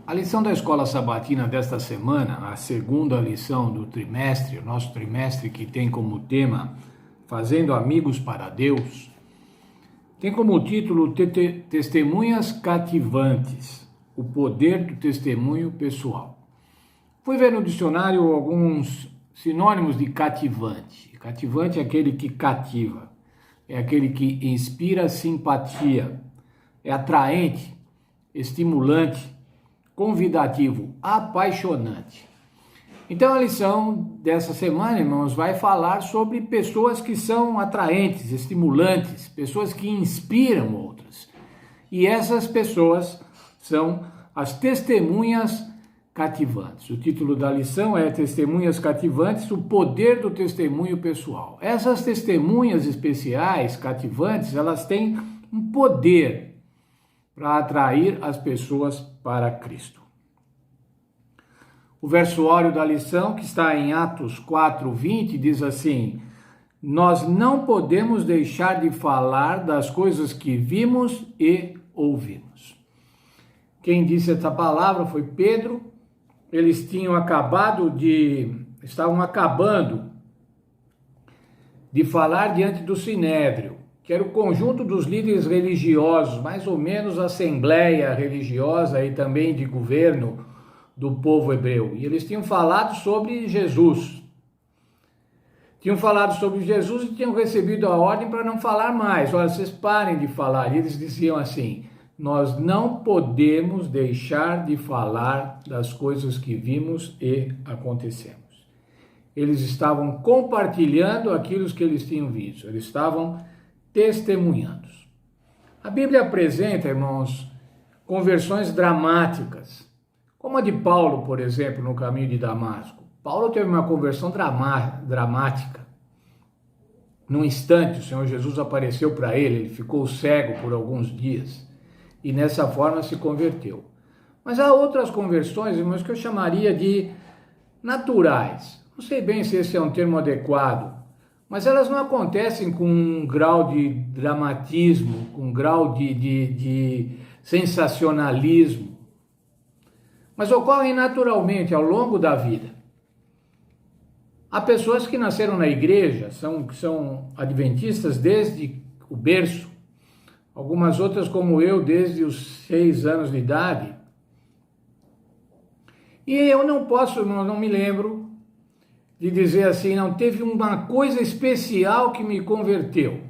A lição da Escola Sabatina desta semana, a segunda lição do trimestre, o nosso trimestre que tem como tema Fazendo Amigos para Deus, tem como título Testemunhas Cativantes, o poder do testemunho pessoal. Fui ver no dicionário alguns sinônimos de cativante. Cativante é aquele que cativa, é aquele que inspira simpatia, é atraente, estimulante, convidativo, apaixonante. Então a lição dessa semana, irmãos, vai falar sobre pessoas que são atraentes, estimulantes, pessoas que inspiram outras. E essas pessoas são as testemunhas cativantes. O título da lição é Testemunhas Cativantes, o poder do testemunho pessoal. Essas testemunhas especiais, cativantes, elas têm um poder para atrair as pessoas para Cristo. O versório da lição, que está em Atos 4:20, diz assim: nós não podemos deixar de falar das coisas que vimos e ouvimos. Quem disse essa palavra foi Pedro. Eles estavam acabando de falar diante do Sinédrio, que era o conjunto dos líderes religiosos, mais ou menos a assembleia religiosa e também de governo do povo hebreu. E eles tinham falado sobre Jesus. Tinham falado sobre Jesus e tinham recebido a ordem para não falar mais. Olha, vocês parem de falar. E eles diziam assim: nós não podemos deixar de falar das coisas que vimos e acontecemos. Eles estavam compartilhando aquilo que eles tinham visto. Eles estavam testemunhando. A Bíblia apresenta, irmãos, conversões dramáticas, como a de Paulo, por exemplo, no caminho de Damasco. Paulo teve uma conversão dramática. Num instante, o Senhor Jesus apareceu para ele ficou cego por alguns dias e nessa forma se converteu. Mas há outras conversões, irmãos, que eu chamaria de naturais. Não sei bem se esse é um termo adequado, mas elas não acontecem com um grau de dramatismo, com um grau de sensacionalismo, mas ocorrem naturalmente ao longo da vida. Há pessoas que nasceram na igreja, são adventistas desde o berço, algumas outras como eu desde os 6 anos de idade, e eu não me lembro de dizer assim, não teve uma coisa especial que me converteu.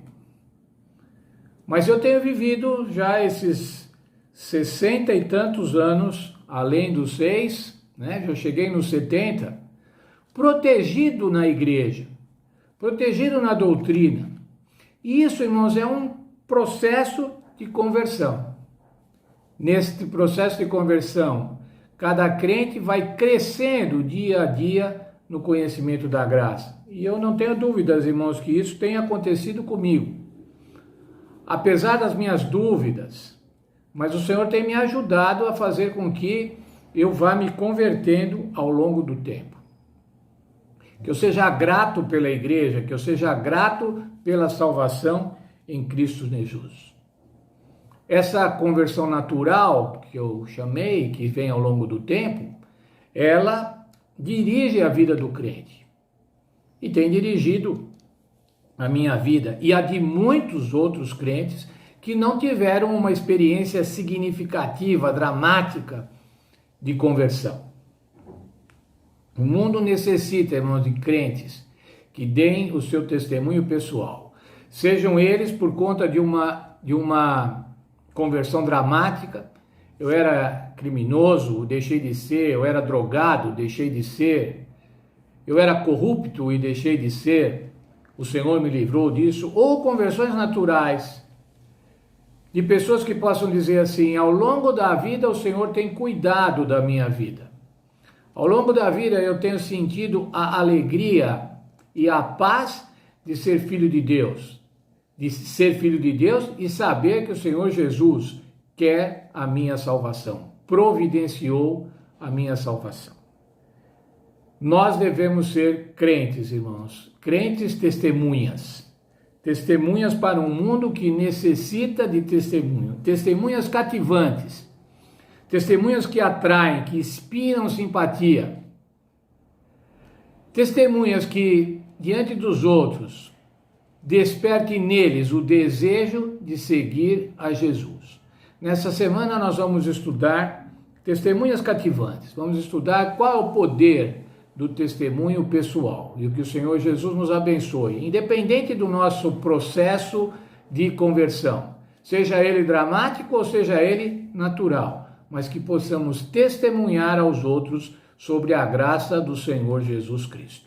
Mas eu tenho vivido já esses 60 e tantos anos, além dos 6, né? Já cheguei nos 70, protegido na igreja, protegido na doutrina. E isso, irmãos, é um processo de conversão. Neste processo de conversão, cada crente vai crescendo dia a dia no conhecimento da graça. E eu não tenho dúvidas, irmãos, que isso tem acontecido comigo. Apesar das minhas dúvidas, mas o Senhor tem me ajudado a fazer com que eu vá me convertendo ao longo do tempo. Que eu seja grato pela igreja, que eu seja grato pela salvação em Cristo Jesus. Essa conversão natural, que eu chamei, que vem ao longo do tempo, ela dirige a vida do crente. E tem dirigido a minha vida e a de muitos outros crentes que não tiveram uma experiência significativa, dramática de conversão. O mundo necessita, irmãos, de crentes que deem o seu testemunho pessoal. Sejam eles por conta de uma conversão dramática. Eu era criminoso, deixei de ser. Eu era drogado, deixei de ser. Eu era corrupto e deixei de ser. O Senhor me livrou disso. Ou conversões naturais, de pessoas que possam dizer assim: ao longo da vida o Senhor tem cuidado da minha vida. Ao longo da vida eu tenho sentido a alegria e a paz de ser filho de Deus. De ser filho de Deus e saber que o Senhor Jesus quer a minha salvação, providenciou a minha salvação. Nós devemos ser crentes, irmãos, crentes testemunhas para um mundo que necessita de testemunho, testemunhas cativantes, testemunhas que atraem, que inspiram simpatia, testemunhas que, diante dos outros, desperte neles o desejo de seguir a Jesus. Nessa semana nós vamos estudar testemunhas cativantes, vamos estudar qual é o poder do testemunho pessoal e que o Senhor Jesus nos abençoe, independente do nosso processo de conversão, seja ele dramático ou seja ele natural, mas que possamos testemunhar aos outros sobre a graça do Senhor Jesus Cristo.